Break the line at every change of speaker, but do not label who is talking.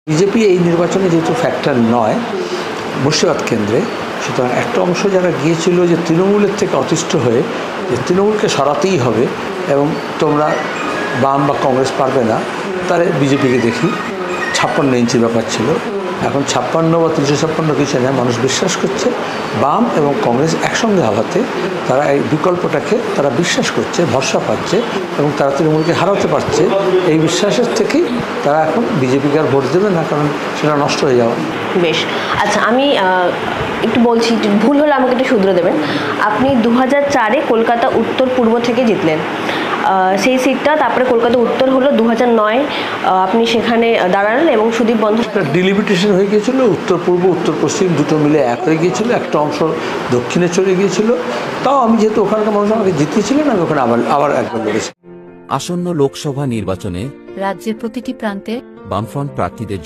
BJP এই নির্বাচনে যেহেতু ফ্যাক্টর নয় মুর্শিদাবাদ কেন্দ্রে, সুতরাং একটা অংশ যারা গিয়েছিল যে তৃণমূলের থেকে অতিষ্ঠ হয়ে যে তৃণমূলকে সরাতেই হবে এবং তোমরা বাম বা কংগ্রেস পারবে না, তারা বিজেপিকে দেখি 56 ইঞ্চির ব্যাপার ছিল, এখন 56 বা 356 কিছু না, মানুষ বিশ্বাস করছে বাম এবং কংগ্রেস একসঙ্গে হওয়াতে তারা এই বিকল্পটাকে তারা বিশ্বাস করছে, ভরসা পাচ্ছে এবং তারা তৃণমূলকে হারাতে পারছে। এই বিশ্বাসের থেকেই তারা এখন বিজেপিকে আর ভোট দেবে না, কারণ সেটা নষ্ট হয়ে যাওয়া।
বেশ, আচ্ছা আমি একটু বলছি, ভুল হলে আমাকে একটু শুধরে দেবেন। আপনি 2004-এ কলকাতা উত্তর পূর্ব থেকে জিতলেন সেই সিটটা, তারপরে কলকাতা উত্তর হলো 2009 আপনি সেখানে দাঁড়ালেন এবং সুদীপ বন্দ্যোপাধ্যায়
ডিলিমিটেশন হয়ে গিয়েছিল, উত্তর পূর্ব উত্তর পশ্চিম দুটো মিলে এক হয়ে গিয়েছিল, একটা অংশ দক্ষিণে চলে গিয়েছিল। তাও আমি যেহেতু ওখানকার মানুষ আমাকে জিতিয়েছিলেন, আমি ওখানে আবার একবার লড়েছি।
আসন্ন লোকসভা নির্বাচনে
রাজ্যের প্রতিটি প্রান্তে
বামফ্রন্ট প্রার্থীদের